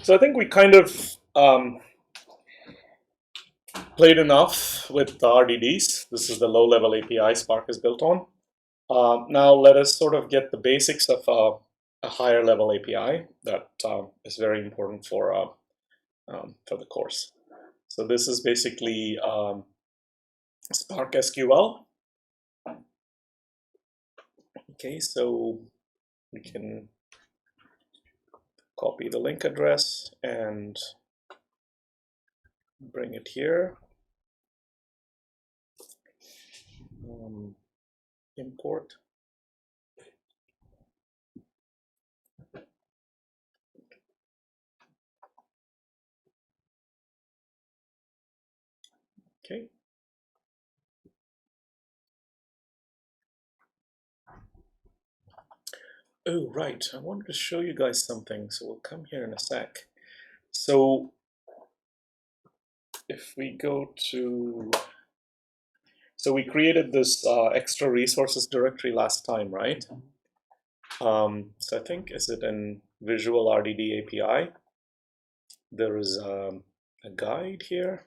So I think we kind of played enough with the RDDs. This is the low-level API Spark is built on. Now let us sort of get the basics of a higher level API that is very important for the course. So this is basically Spark SQL. Okay, so we can copy the link address and bring it here. Import. Okay. Oh, right. I wanted to show you guys something, so we'll come here in a sec. So if we go to, so we created this extra resources directory last time, right? So I think, is it in Visual RDD API? There is a guide here.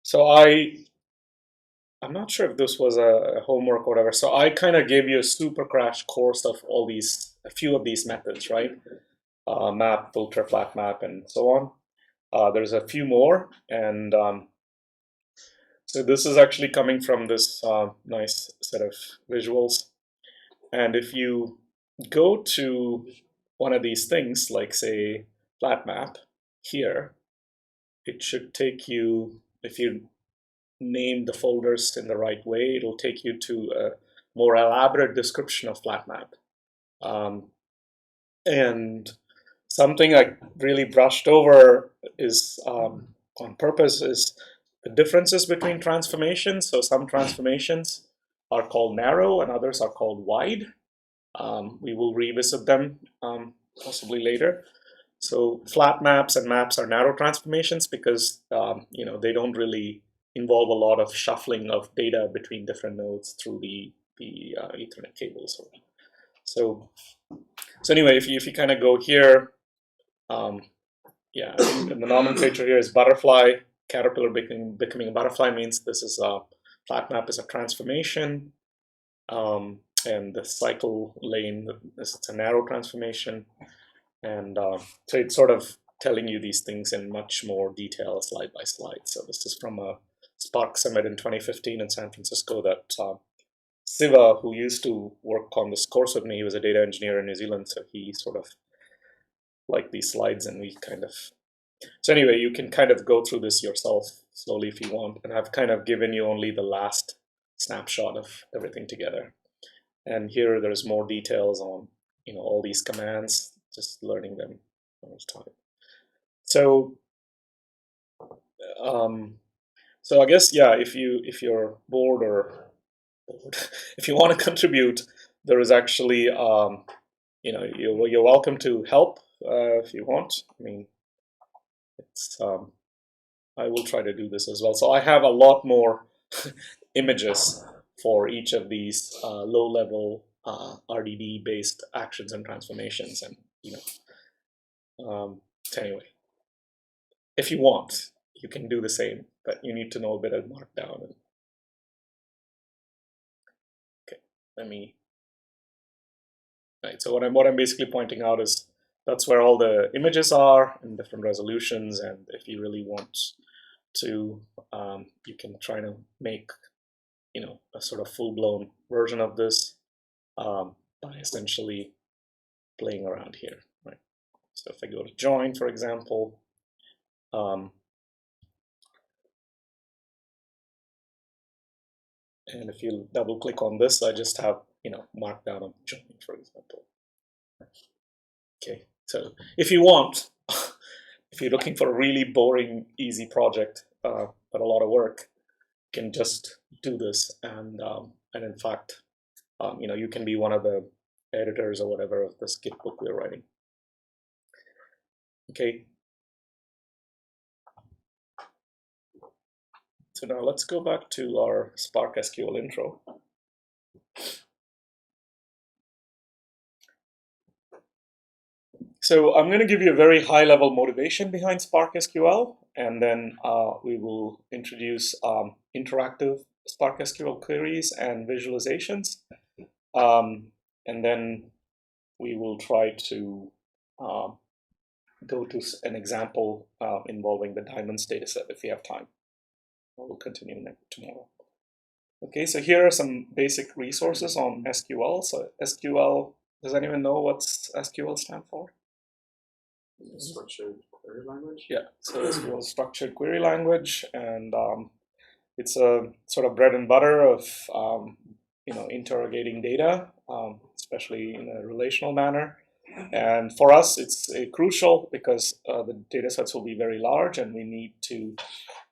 So I'm not sure if this was a homework or whatever. So I kind of gave you a super crash course of all these, a few of these methods, right? Map, filter, flat map, and so on. There's a few more, and so this is actually coming from this nice set of visuals. And if you go to one of these things, like say flat map here, it should take you, if you name the folders in the right way, it'll take you to a more elaborate description of flat map. And something I really brushed over is on purpose is the differences between transformations. So some transformations are called narrow and others are called wide. We will revisit them possibly later. So flat maps and maps are narrow transformations because they don't really involve a lot of shuffling of data between different nodes through the Ethernet cables. So anyway, if you kind of go here, yeah, the nomenclature here is butterfly. Caterpillar becoming a butterfly means this is a flat map is a transformation, and the cycle lane is a narrow transformation, and so it's sort of telling you these things in much more detail, slide by slide. So this is from a Spark Summit in 2015 in San Francisco that Siva, who used to work on this course with me, he was a data engineer in New Zealand, so he sort of liked these slides, and we kind of. So anyway, you can kind of go through this yourself slowly if you want, and I've kind of given you only the last snapshot of everything together. And here there's more details on all these commands, just learning them over time. So so I guess, yeah, if you're bored or if you want to contribute, there is actually you're welcome to help if you want. I mean, it's I will try to do this as well. So I have a lot more images for each of these low-level RDD based actions and transformations, and so anyway, if you want, you can do the same, but you need to know a bit of Markdown. Okay, let me. Right. So what I'm basically pointing out is that's where all the images are in different resolutions, and if you really want to, you can try to make a sort of full-blown version of this by essentially playing around here, right? So if I go to join, for example, and if you double click on this, I just have Markdown of join, for example. Okay, so if you want, if you're looking for a really boring, easy project, but a lot of work, you can just do this, and in fact, you can be one of the editors or whatever of this Git book we're writing. Okay. So now let's go back to our Spark SQL intro. So I'm going to give you a very high-level motivation behind Spark SQL, and then we will introduce interactive Spark SQL queries and visualizations. And then we will try to go to an example involving the diamonds dataset if we have time. We'll continue tomorrow. Okay, so here are some basic resources on SQL. So SQL, does anyone know what's SQL stand for? Structured query language? Yeah, so SQL is structured query language, and it's a sort of bread and butter of interrogating data, especially in a relational manner. And for us, it's crucial because the data sets will be very large, and we need to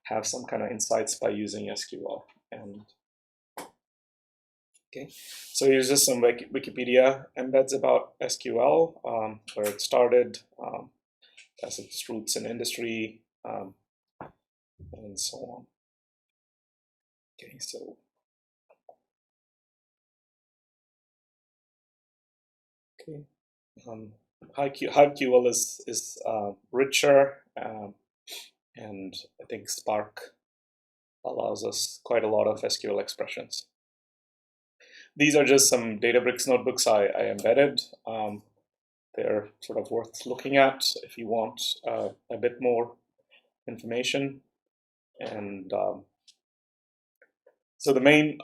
have some kind of insights by using SQL. And okay, so here's just some Wikipedia embeds about SQL, where it started, has its roots in industry, and so on. Okay, so okay, HiveQL is richer, and I think Spark allows us quite a lot of SQL expressions. These are just some Databricks notebooks I embedded. They're sort of worth looking at if you want a bit more information. And so the main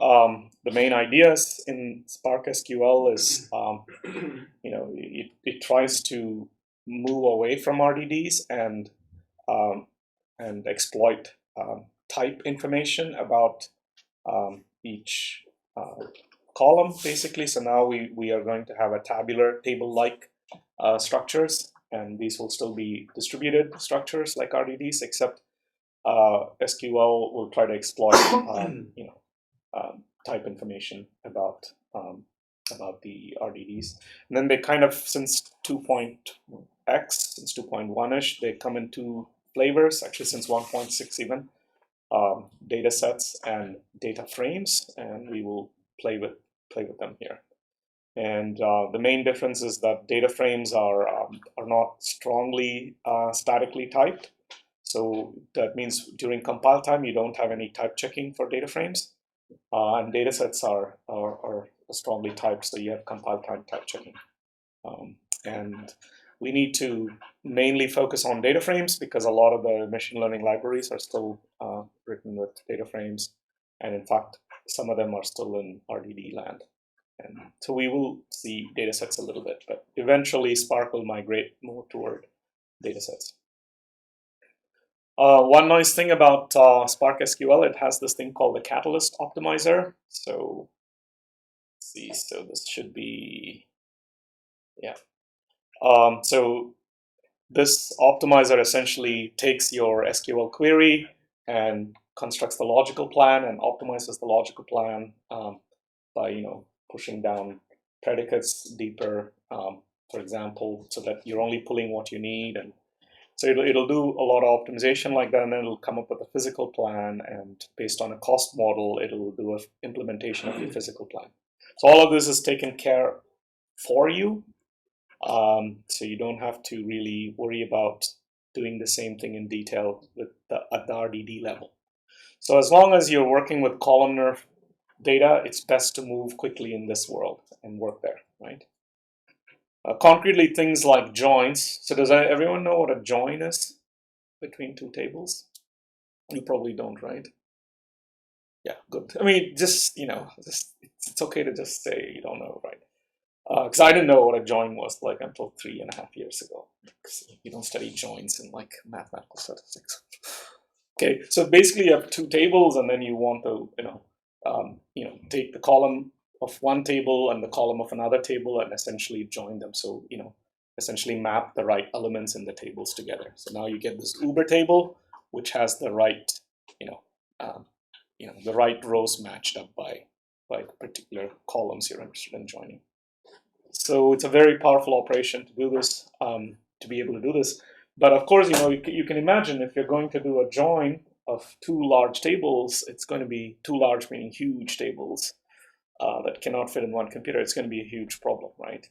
ideas in Spark SQL is it tries to move away from RDDs and exploit type information about each column, basically. So now we are going to have a tabular table-like structures, and these will still be distributed structures like RDDs, except SQL will try to exploit type information about the RDDs. And then they kind of, since 2.x, since 2.1ish, they come in two flavors, actually since 1.6 even, data sets and data frames, and we will play with them here. And the main difference is that data frames are not strongly statically typed. So that means during compile time, you don't have any type checking for data frames. And data sets are strongly typed, so you have compile time type checking. And we need to mainly focus on data frames because a lot of the machine learning libraries are still written with data frames. And in fact, some of them are still in RDD land. And so we will see data sets a little bit, but eventually Spark will migrate more toward data sets. One nice thing about Spark SQL, it has this thing called the Catalyst Optimizer. So let's see, so this should be, yeah. So this optimizer essentially takes your SQL query and constructs the logical plan and optimizes the logical plan by pushing down predicates deeper, for example, so that you're only pulling what you need. And so it'll do a lot of optimization like that, and then it'll come up with a physical plan, and based on a cost model, it'll do an implementation of your physical plan. So all of this is taken care for you, so you don't have to really worry about doing the same thing in detail at the RDD level. So as long as you're working with columnar data, it's best to move quickly in this world and work there, right? Concretely, things like joins. So does everyone know what a join is between two tables? You probably don't, right? Yeah, good. I mean, just it's okay to just say you don't know, right? Because I didn't know what a join was like until 3.5 years ago. You don't study joins in like mathematical statistics. Okay, so basically you have two tables, and then you want to take the column of one table and the column of another table and essentially join them. So essentially map the right elements in the tables together. So now you get this Uber table, which has the right the right rows matched up by particular columns you're interested in joining. So it's a very powerful operation to do this, to be able to do this. But of course, you can imagine if you're going to do a join of two large tables, it's going to be too large, meaning huge tables that cannot fit in one computer. It's going to be a huge problem, right?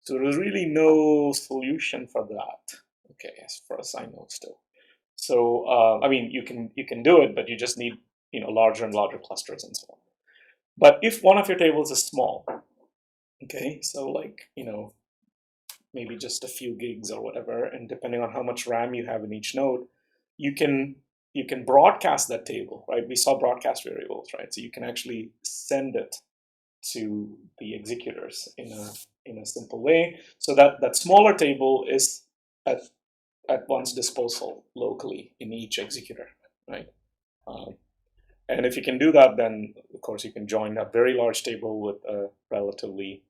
So there's really no solution for that. Okay, as far as I know, still. So I mean, you can do it, but you just need larger and larger clusters and so on. But if one of your tables is small, okay, so like maybe just a few gigs or whatever, and depending on how much RAM you have in each node, you can broadcast that table, right? We saw broadcast variables, right? So you can actually send it to the executors in a simple way, so that that smaller table is at one's disposal locally in each executor, right? And if you can do that, then of course you can join a very large table with a relatively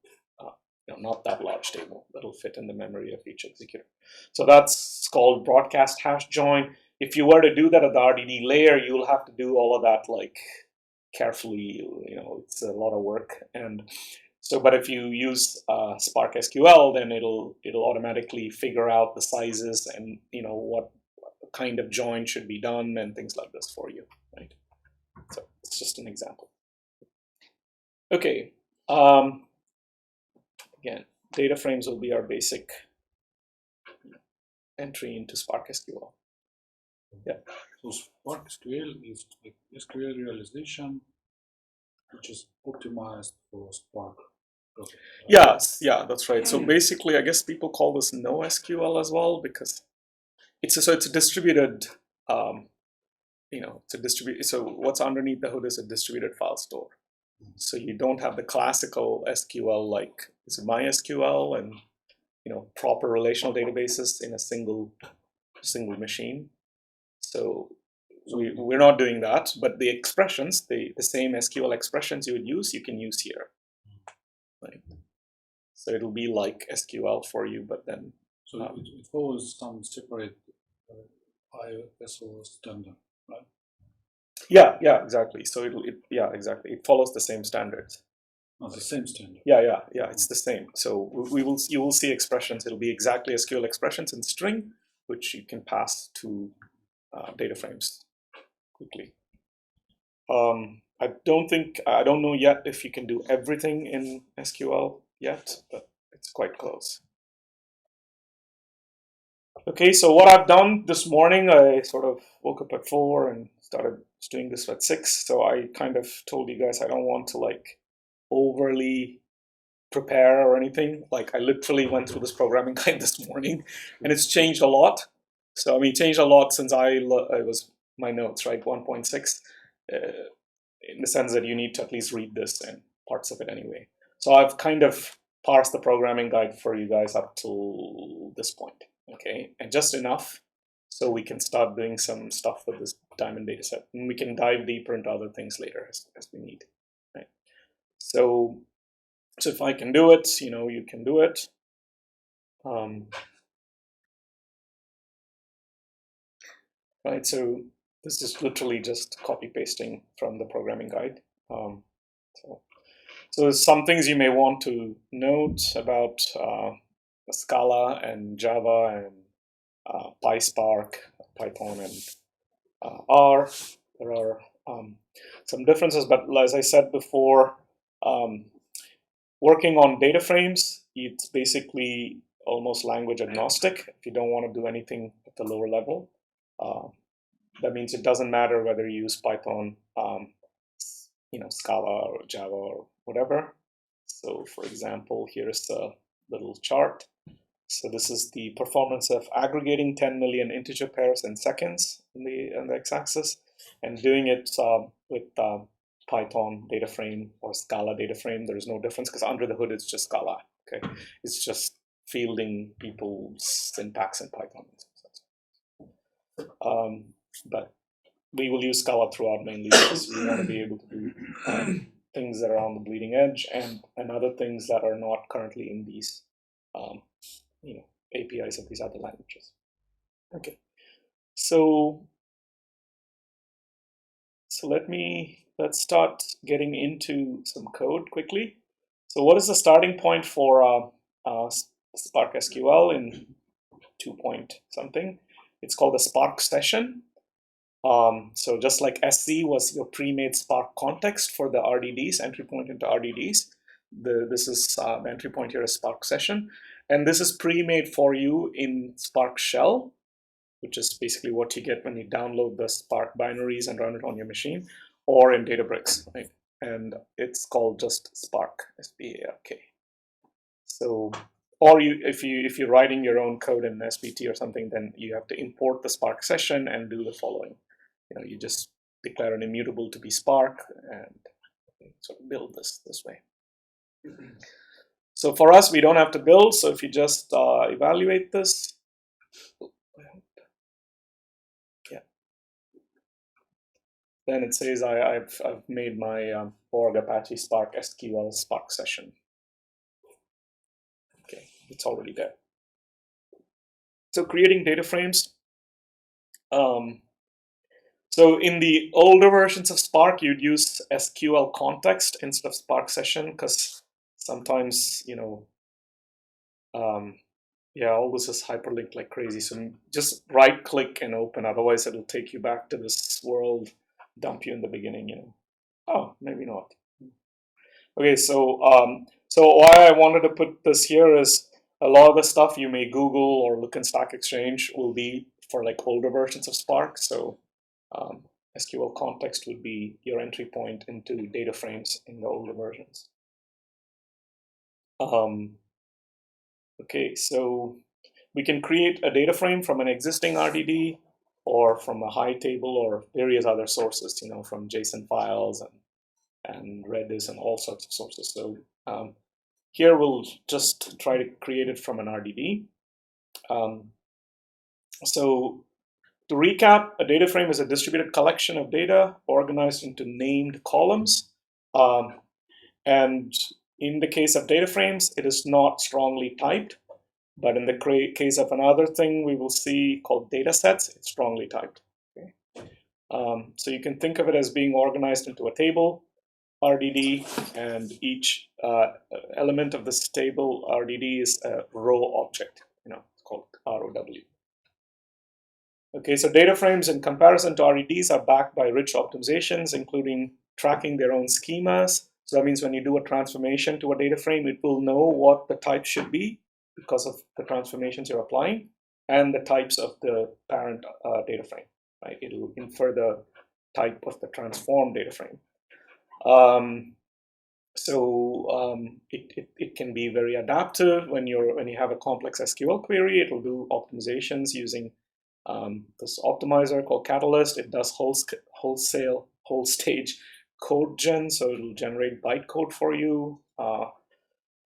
not that large table that'll fit in the memory of each executor. So that's called broadcast hash join. If you were to do that at the RDD layer, you'll have to do all of that like carefully. It's a lot of work. And so, but if you use Spark SQL, then it'll automatically figure out the sizes and what kind of join should be done and things like this for you, right? So it's just an example. Okay. Again, data frames will be our basic entry into Spark SQL. Yeah. So Spark SQL is like SQL realization, which is optimized for Spark. Yes, yeah, that's right. So basically, I guess people call this NoSQL as well because it's a distributed. It's a distributed. So what's underneath the hood is a distributed file store. So you don't have the classical SQL like it's MySQL and proper relational databases in a single machine. So we're not doing that, but the expressions, the same SQL expressions you would use, you can use here. Right? So it'll be like SQL for you, but then so it follows some separate ISO standard, right? Yeah, exactly. So exactly. It follows the same standards. Oh, the same standard. Yeah. It's the same. So you will see expressions. It'll be exactly SQL expressions in string, which you can pass to data frames quickly. I don't know yet if you can do everything in SQL yet, but it's quite close. Okay, so what I've done this morning, I sort of woke up at 4 and started doing this at 6. So I kind of told you guys I don't want to like overly prepare or anything. Like I literally went through this programming guide this morning, and it's changed a lot. So I mean, it changed a lot since it was my notes, right? 1.6, in the sense that you need to at least read this and parts of it anyway. So I've kind of parsed the programming guide for you guys up to this point, okay, and just enough so we can start doing some stuff with this diamond data set, and we can dive deeper into other things later as we need, right? So if I can do it, you can do it. Right, so this is literally just copy pasting from the programming guide. So some things you may want to note about Scala and Java and PySpark, Python, and R. There are some differences, but as I said before, working on data frames, it's basically almost language agnostic. If you don't want to do anything at the lower level, that means it doesn't matter whether you use Python, Scala or Java or whatever. So for example, here's a little chart. So this is the performance of aggregating 10 million integer pairs in seconds on the x-axis, and doing it with Python data frame or Scala data frame. There's no difference because under the hood it's just Scala. Okay, it's just fielding people's syntax in Python. But we will use Scala throughout mainly because we want to be able to do things that are on the bleeding edge and other things that are not currently in these APIs of these other languages. Okay, so let's start getting into some code quickly. So what is the starting point for Spark SQL in 2 point something? It's called a Spark session. So just like SC was your pre-made Spark context for the RDDs, entry point into RDDs, this is the entry point here is Spark session, and this is pre-made for you in Spark Shell, which is basically what you get when you download the Spark binaries and run it on your machine, or in Databricks, right? And it's called just Spark, S-P-A-R-K. So, or if you're writing your own code in SPT or something, then you have to import the Spark session and do the following. You just declare an immutable to be Spark and sort of build this way. So for us, we don't have to build. So if you just evaluate this, yeah, then it says I've made my Borg Apache Spark SQL Spark session. Okay, it's already there. So creating data frames. So in the older versions of Spark, you'd use SQL context instead of Spark session because sometimes, yeah, all this is hyperlinked like crazy. So just right click and open, otherwise it'll take you back to this world, dump you in the beginning, Oh, maybe not. Okay, so why I wanted to put this here is a lot of the stuff you may Google or look in Stack Exchange will be for like older versions of Spark. So SQL context would be your entry point into data frames in the older versions. Okay, so we can create a data frame from an existing RDD or from a high table or various other sources, from JSON files and Redis and all sorts of sources. So here we'll just try to create it from an RDD. So to recap, a data frame is a distributed collection of data organized into named columns. And in the case of data frames, it is not strongly typed. But in the case of another thing we will see called data sets, it's strongly typed. Okay? So you can think of it as being organized into a table, RDD, and each element of this table, RDD, is a row object. It's called ROW. Okay, so data frames in comparison to RDDs are backed by rich optimizations, including tracking their own schemas. So that means when you do a transformation to a data frame, it will know what the type should be because of the transformations you're applying and the types of the parent data frame, right? It'll infer the type of the transformed data frame. It can be very adaptive when you have a complex SQL query. It'll do optimizations using this optimizer called Catalyst. It does whole stage code gen, so it'll generate bytecode for you.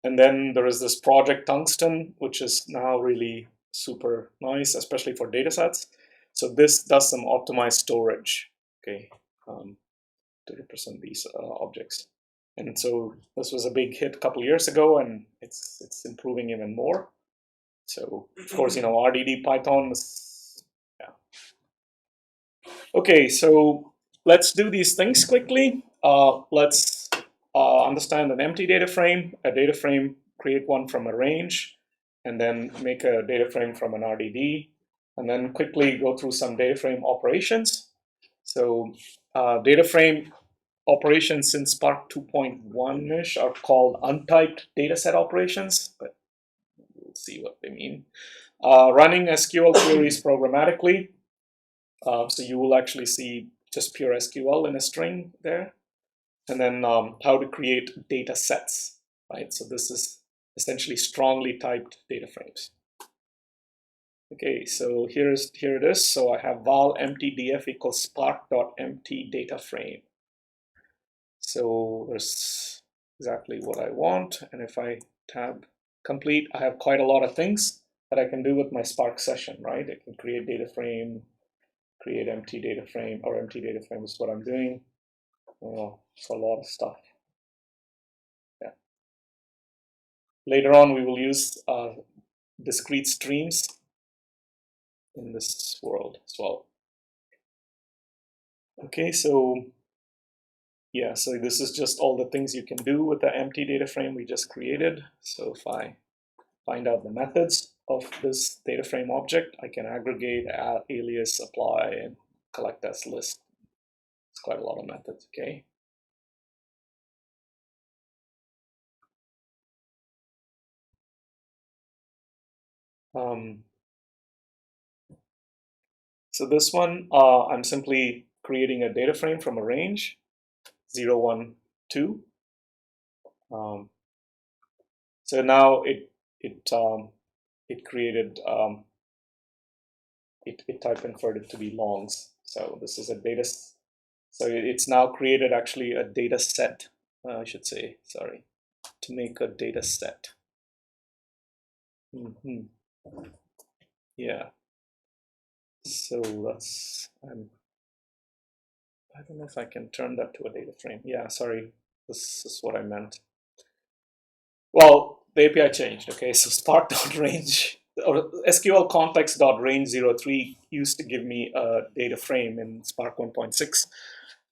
And then there is this project Tungsten, which is now really super nice, especially for data sets. So this does some optimized storage, okay, to represent these objects. And so this was a big hit a couple years ago, and it's improving even more. So of course, RDD Python is, yeah. Okay, so let's do these things quickly. Let's understand an empty data frame, a data frame, create one from a range, and then make a data frame from an RDD, and then quickly go through some data frame operations. So data frame operations in Spark 2.1-ish are called untyped dataset operations, but we'll see what they mean. Running SQL queries programmatically. So you will actually see just pure SQL in a string there. And then how to create data sets, right? So this is essentially strongly typed data frames. Okay, so here it is. So I have val empty df equals spark.empty data frame. So there's exactly what I want. And if I tab complete, I have quite a lot of things that I can do with my Spark session, right? I can create data frame, create empty data frame, or empty data frame is what I'm doing. Oh, it's a lot of stuff. Yeah. Later on, we will use discrete streams in this world as well. Okay, so yeah, so this is just all the things you can do with the empty data frame we just created. So if I find out the methods of this data frame object, I can aggregate, add, alias, apply, and collect as list. It's quite a lot of methods, okay? So this one, I'm simply creating a data frame from a range, 0, 1, 2. So now it created it type inferred it to be longs. So this is a data. So it's now created actually a data set. I should say, sorry, to make a data set. Yeah. So that's I don't know if I can turn that to a data frame. Yeah, sorry, this is what I meant. Well, the API changed. Okay, so spark.range or SQL context.range03 used to give me a data frame in Spark 1.6,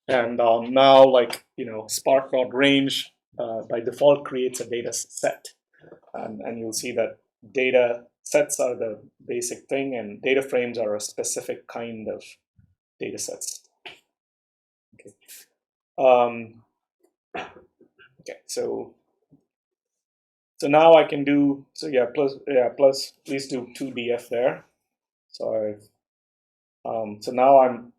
and now, like, Spark.range by default creates a data set, and you'll see that data sets are the basic thing, and data frames are a specific kind of data sets. Okay. Okay. So now I can do plus please do 2df there. So so now I'm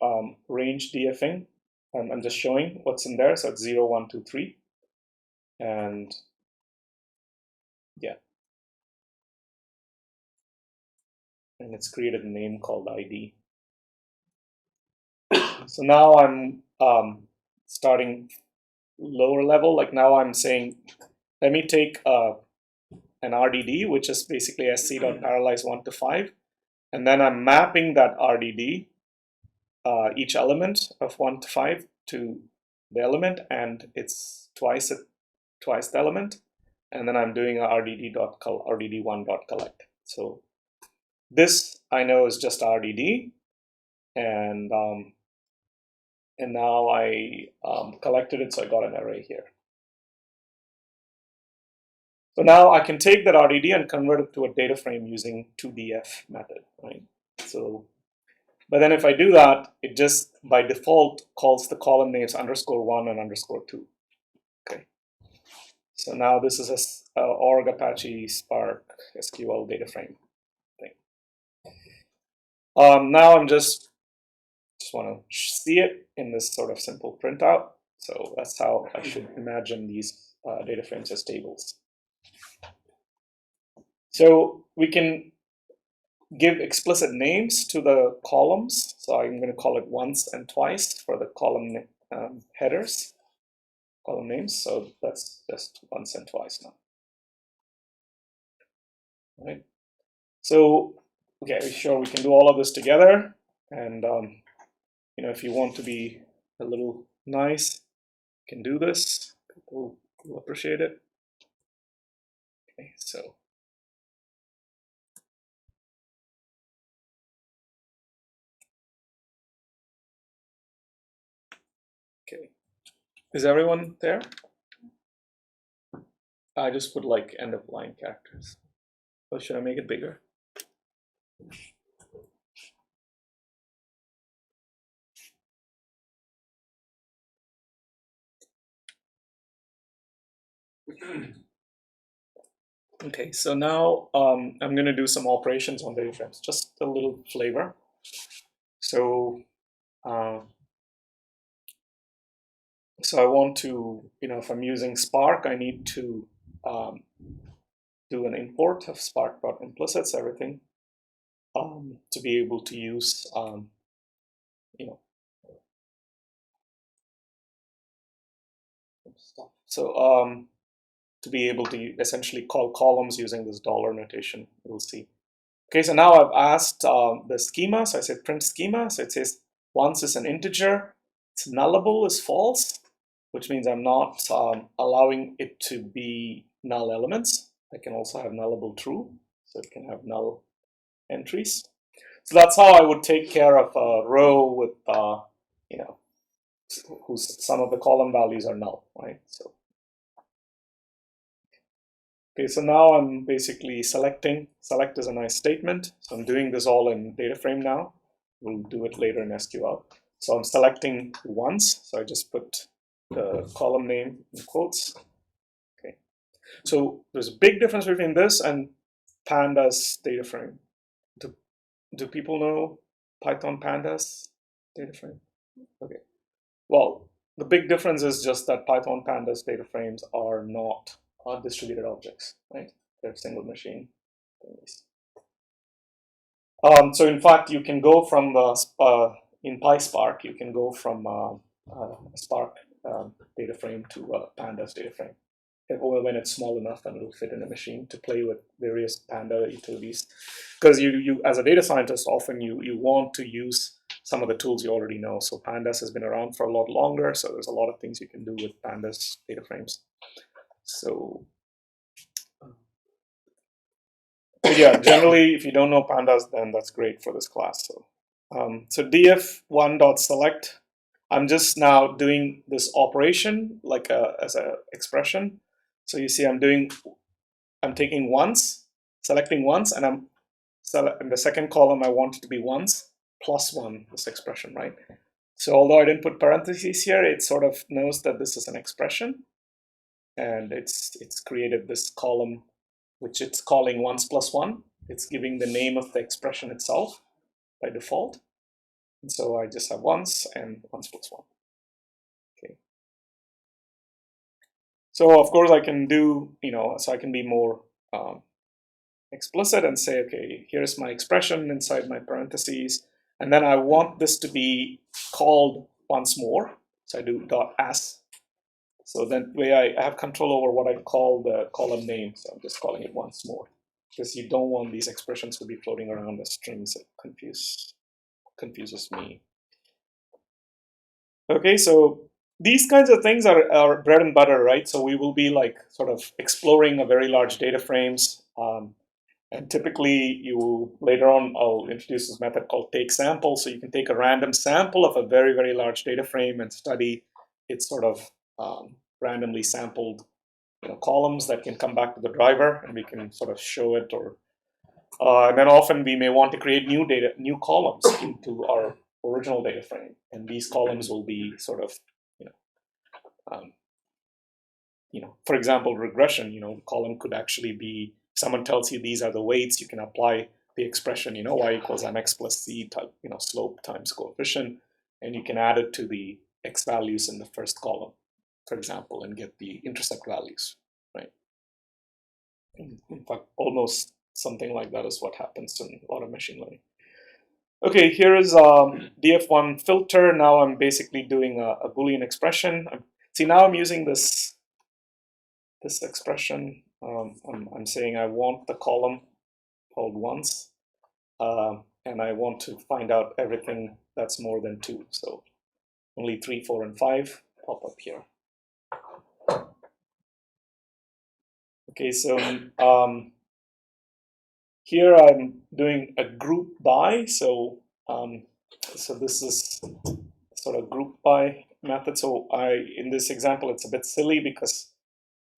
range dfing. I'm just showing what's in there. So it's 0, 1, 2, 3, and yeah, and it's created a name called ID. So now I'm starting lower level. Like now I'm saying, let me take an RDD, which is basically sc.parallelize 1 to 5, and then I'm mapping that RDD, each element of 1 to 5 to the element, and it's twice the element, and then I'm doing a rdd1.collect. So this I know is just RDD, and now I collected it, so I got an array here. So now I can take that RDD and convert it to a data frame using 2df method, right? So, but then if I do that, it just by default calls the column names _1 and _2. Okay. So now this is a org Apache Spark SQL data frame thing. Now I'm just want to see it in this sort of simple printout. So that's how I should imagine these data frames as tables. So we can give explicit names to the columns. So I'm going to call it once and twice for the column headers, column names. So that's just once and twice now. Right. So okay, sure, we can do all of this together. And if you want to be a little nice, you can do this. People will appreciate it. Okay, so okay, is everyone there? I just put like end of line characters. Or should I make it bigger? Okay, so now I'm going to do some operations on data frames, just a little flavor. So I want to, if I'm using Spark, I need to do an import of Spark.implicits, everything, to be able to use, so to be able to essentially call columns using this dollar notation, you'll see. Okay, so now I've asked the schema, so I said print schema, so it says once is an integer, it's nullable is false, which means I'm not allowing it to be null elements. I can also have nullable true, so it can have null entries. So that's how I would take care of a row with, whose some of the column values are null, right? So okay, so now I'm basically selecting. Select is a nice statement. So I'm doing this all in data frame now. We'll do it later in SQL. So I'm selecting once. So I just put the column name in quotes. Okay. So there's a big difference between this and pandas data frame. Do people know Python pandas data frame? Okay. Well, the big difference is just that Python pandas data frames are not distributed objects, right? They're single machine things. So in fact, you can go from in PySpark, you can go from a Spark data frame to a pandas data frame. When it's small enough and it'll fit in a machine to play with various Panda utilities. Because you as a data scientist, often you want to use some of the tools you already know. So Pandas has been around for a lot longer, so there's a lot of things you can do with Pandas data frames. So yeah, generally, if you don't know Pandas, then that's great for this class. So df1.select, I'm just now doing this operation like as a expression. So you see I'm taking once, selecting once, and in the second column I want it to be once plus one, this expression, right? So although I didn't put parentheses here, it sort of knows that this is an expression, and it's created this column which it's calling once plus one. It's giving the name of the expression itself by default. And so I just have once and once plus one. Okay. So of course I can do, so I can be more explicit and say, okay, here's my expression inside my parentheses, and then I want this to be called once more. So I do .as. So that way I have control over what I call the column name. So I'm just calling it once more, because you don't want these expressions to be floating around as strings. It confuses me. Okay, so these kinds of things are bread and butter, right? So we will be like sort of exploring a very large data frames. And typically, later on, I'll introduce this method called take sample. So you can take a random sample of a very, very large data frame and study its sort of randomly sampled columns that can come back to the driver, and we can sort of show it. And then often we may want to create new columns into our original data frame, and these columns will be sort of, for example, regression. The column could actually be, someone tells you these are the weights, you can apply the expression, y equals mx plus c type, slope times coefficient, and you can add it to the x values in the first column, for example, and get the intercept values, right? In fact, almost something like that is what happens in a lot of machine learning. Okay, here is df1 filter. Now I'm basically doing a Boolean expression. See, now I'm using this expression. I'm saying I want the column called once, and I want to find out everything that's more than 2. So only 3, 4, and 5 pop up here. Okay, so here I'm doing a group by. So this is sort of group by method. So in this example, it's a bit silly because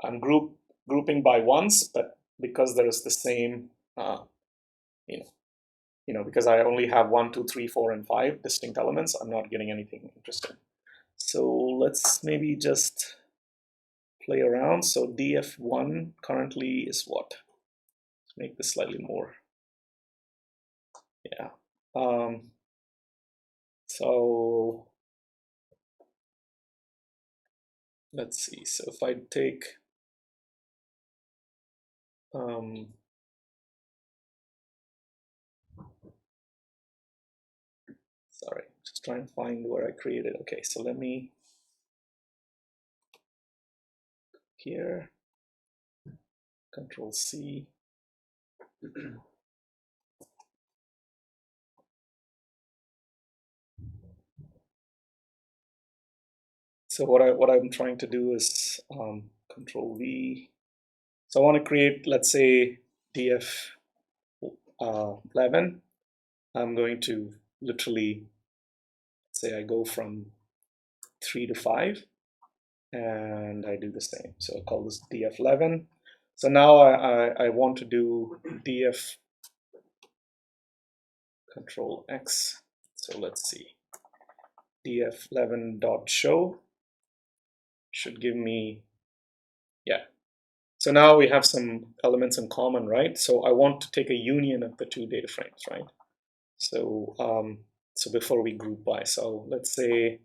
I'm grouping by once, but because there is the same, because I only have 1, 2, 3, 4, and 5 distinct elements, I'm not getting anything interesting. So let's maybe just play around. So df1 currently is what? Let's make this slightly more. Yeah. So let's see. So if I take sorry, just trying to find where I created. Okay, so let me here, Control C. So what I'm trying to do is Control V. So I want to create, let's say, df 11. I'm going to literally say I go from 3 to 5, and I do the same. So I'll call this df11. So now I want to do df Control X. So let's see. df11.show should give me, yeah. So now we have some elements in common, right? So I want to take a union of the two data frames, right? So so before we group by, so let's say,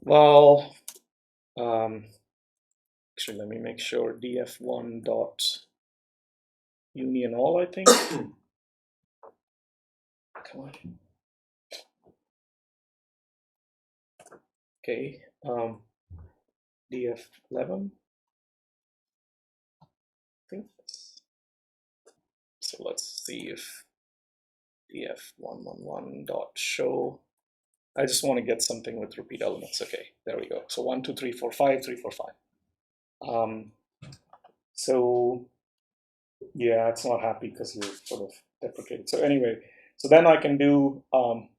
well, actually, let me make sure df1 dot union all, I think. Come on. Okay, df11, I think. So let's see if df111 dot show. I just want to get something with repeat elements. Okay, there we go. So 1, 2, 3, 4, 5, 3, 4, 5. So yeah, it's not happy because you sort of deprecated. So anyway, so then I can do,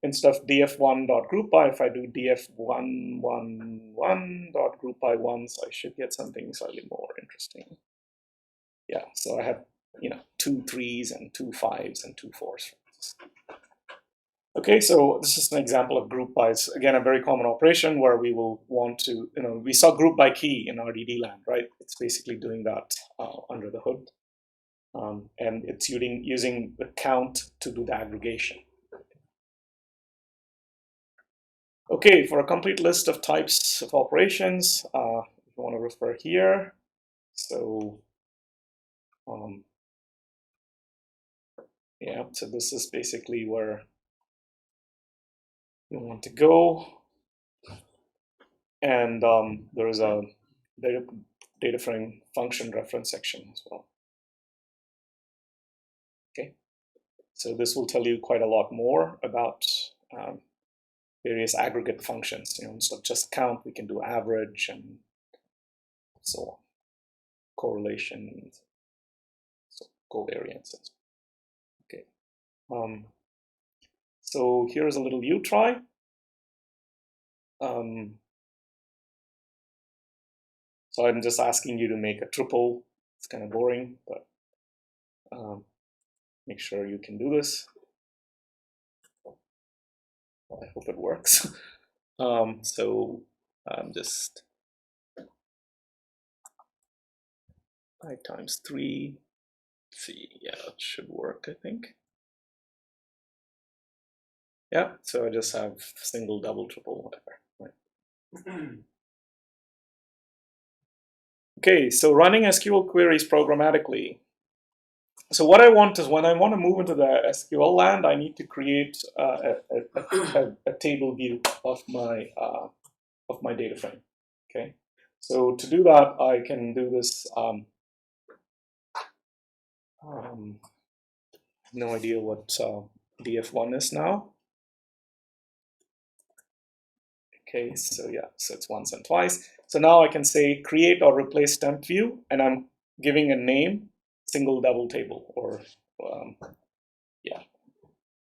instead of df1 dot group by, if I do df111 dot group by ones, I should get something slightly more interesting. Yeah, so I have, 2 3s and 2 5s and 2 4s. Okay, so this is an example of group by. It's again a very common operation where we will want to, we saw group by key in RDD land, right? It's basically doing that under the hood. And it's using the count to do the aggregation. Okay, for a complete list of types of operations, if you want to refer here. So, yeah, so this is basically where you want to go. And there is a data frame function reference section as well. Okay, so this will tell you quite a lot more about various aggregate functions. Instead of just count, we can do average and so on, correlations, so covariances. Okay, so here's a little U try. So I'm just asking you to make a triple. It's kind of boring, but make sure you can do this. I hope it works. So I'm just I times 3. Let's see, yeah, it should work, I think. Yeah, so I just have single, double, triple, whatever. Right? Okay, so running SQL queries programmatically. So what I want is, when I want to move into the SQL land, I need to create a table view of my data frame. Okay, so to do that, I can do this. No idea what df1 is now. Okay, so yeah, so it's once and twice. So now I can say create or replace temp view, and I'm giving a name, single, double table, or yeah,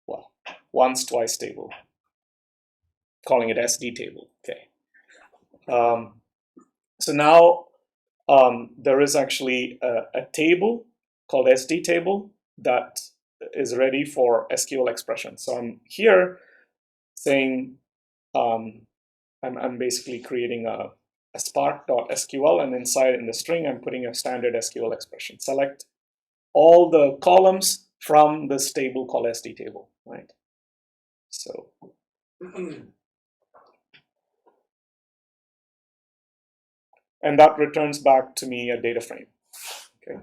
well, once, twice table, calling it SD table. Okay. So now there is actually a table called SD table that is ready for SQL expression. So I'm here saying I'm basically creating a spark.sql, and inside in the string I'm putting a standard SQL expression. Select all the columns from this table called SD table, right? So and that returns back to me a data frame. Okay.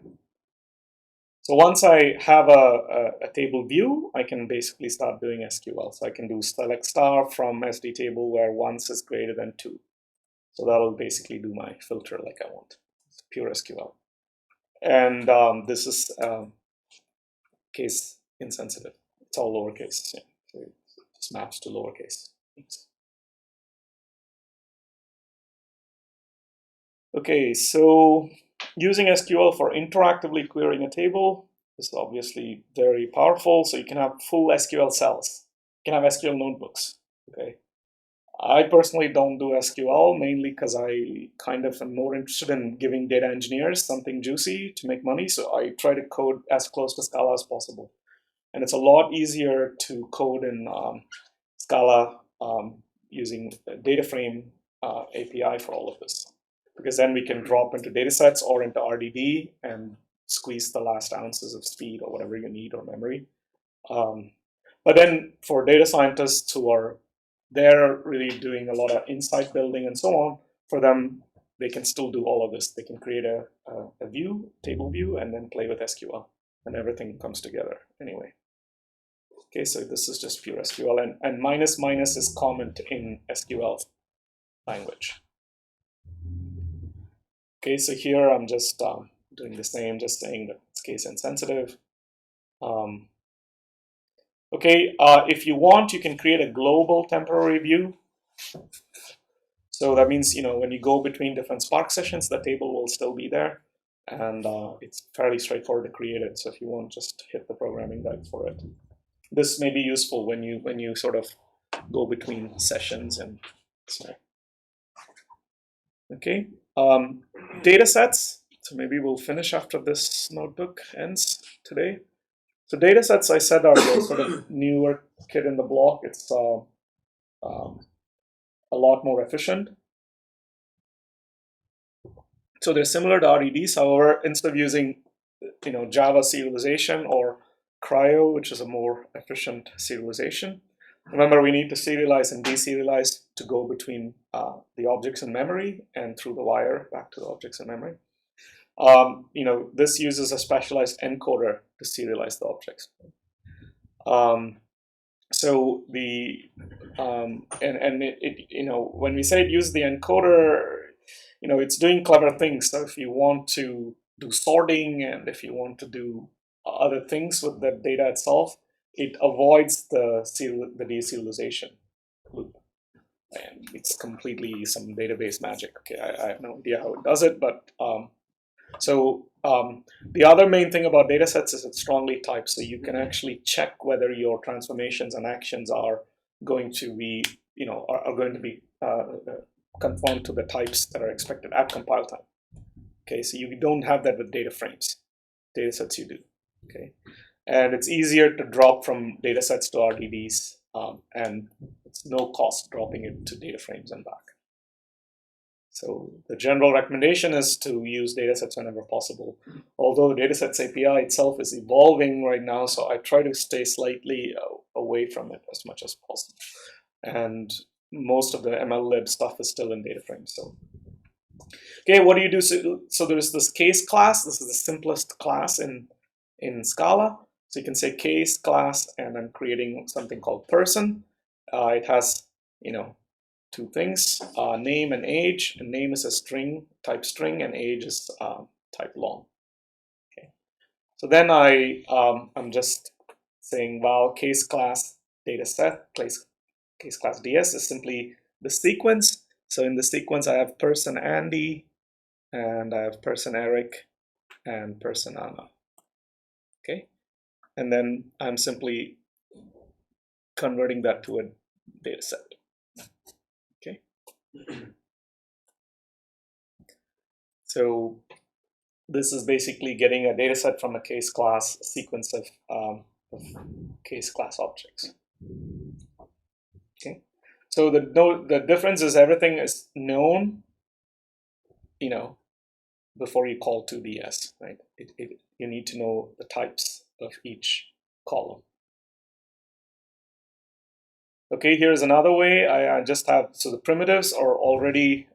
So once I have a table view, I can basically start doing SQL. So I can do select star from SD table where once is greater than 2. So that'll basically do my filter like I want. It's pure SQL. And this is case insensitive. It's all lowercase. Yeah. So it just maps to lowercase. Okay, so using SQL for interactively querying a table is obviously very powerful. So you can have full SQL cells. You can have SQL notebooks. Okay. I personally don't do SQL, mainly because I kind of am more interested in giving data engineers something juicy to make money. So I try to code as close to Scala as possible. And it's a lot easier to code in Scala using data frame API for all of this. because then we can drop into data sets or into RDD and squeeze the last ounces of speed or whatever you need or memory. But then for data scientists who are there really doing a lot of insight building and so on, for them, they can still do all of this. They can create a view, table view, and then play with SQL, and everything comes together anyway. Okay, so this is just pure SQL, and minus minus is comment in SQL language. Okay, so here I'm just doing the same, just saying that it's case insensitive. Okay, if you want, you can create a global temporary view. So that means, when you go between different Spark sessions, the table will still be there, and it's fairly straightforward to create it. So if you want, just hit the programming guide for it. This may be useful when you sort of go between sessions and so. Okay, data sets. So maybe we'll finish after this notebook ends today. So data sets, I said, are the sort of newer kid in the block. It's a lot more efficient. So they're similar to RDDs. However, instead of using Java serialization or Cryo, which is a more efficient serialization, remember we need to serialize and deserialize to go between the objects in memory and through the wire back to the objects in memory. This uses a specialized encoder to serialize the objects. So the when we say it uses the encoder, it's doing clever things. So if you want to do sorting and if you want to do other things with the data itself, it avoids the deserialization loop. And it's completely some database magic. Okay, I have no idea how it does it, but the other main thing about data sets is it's strongly typed, so you can actually check whether your transformations and actions are going to be, are going to be conform to the types that are expected at compile time. Okay, so you don't have that with data frames. Data sets you do. Okay, and it's easier to drop from data sets to RDDs, and it's no cost dropping it to data frames and back. So the general recommendation is to use datasets whenever possible. Although the datasets API itself is evolving right now, so I try to stay slightly away from it as much as possible. And most of the MLlib stuff is still in data frames. So, okay, what do you do? So there's this case class. This is the simplest class in Scala. So you can say case class, and I'm creating something called person. It has, two things, name and age. And name is a string, type string, and age is type long. Okay. So then I'm just saying, well, case class data set, case class DS is simply the sequence. So in the sequence, I have person Andy, and I have person Eric, and person Anna. Okay. And then I'm simply converting that to a data set. Okay. So this is basically getting a data set from a case class sequence of case class objects. Okay. So the difference is everything is known, before you call 2DS, right? You need to know the types of each column. Okay, here's another way. I just have, so the primitives are already,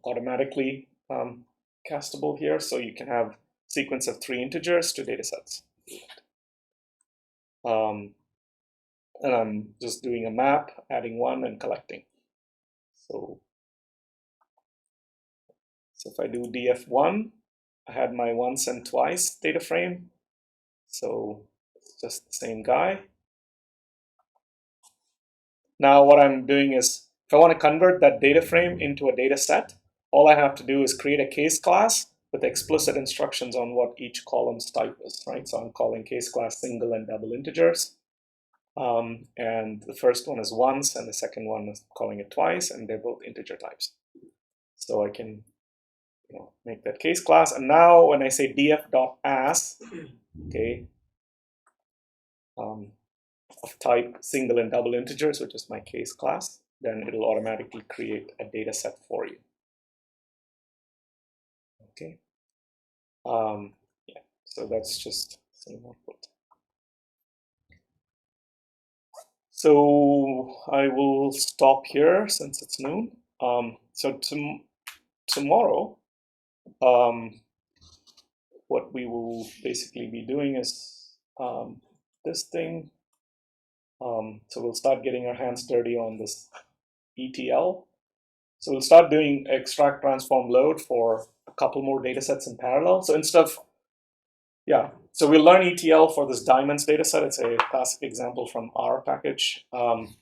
automatically castable here. So you can have sequence of 3 integers to data sets. And I'm just doing a map, adding 1 and collecting. So if I do df1, I had my once and twice data frame. So it's just the same guy. Now what I'm doing is, if I want to convert that data frame into a data set, all I have to do is create a case class with explicit instructions on what each column's type is, right? So I'm calling case class single and double integers. And the first one is once, and the second one is calling it twice, and they're both integer types. So I can make that case class. And now when I say df.as, okay, of type single and double integers, which is my case class, then it'll automatically create a data set for you. Okay. Yeah, so that's just same output. So I will stop here since it's noon. So tomorrow, what we will basically be doing is this thing. So we'll start getting our hands dirty on this ETL. So we'll start doing extract, transform, load for a couple more data sets in parallel. So instead of, yeah, so we'll learn ETL for this diamonds data set. It's a classic example from our package. And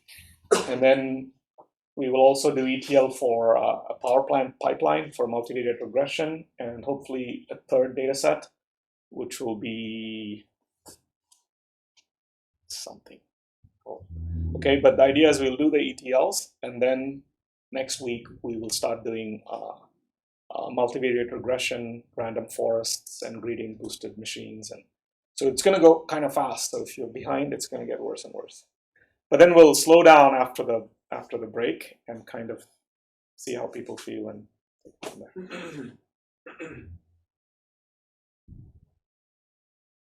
then we will also do ETL for a power plant pipeline for multivariate regression, and hopefully a third data set, which will be something. Okay, but the idea is we'll do the ETLs, and then next week we will start doing multivariate regression, random forests, and gradient boosted machines. And so it's going to go kind of fast. So if you're behind, it's going to get worse and worse. But then we'll slow down after the break and kind of see how people feel and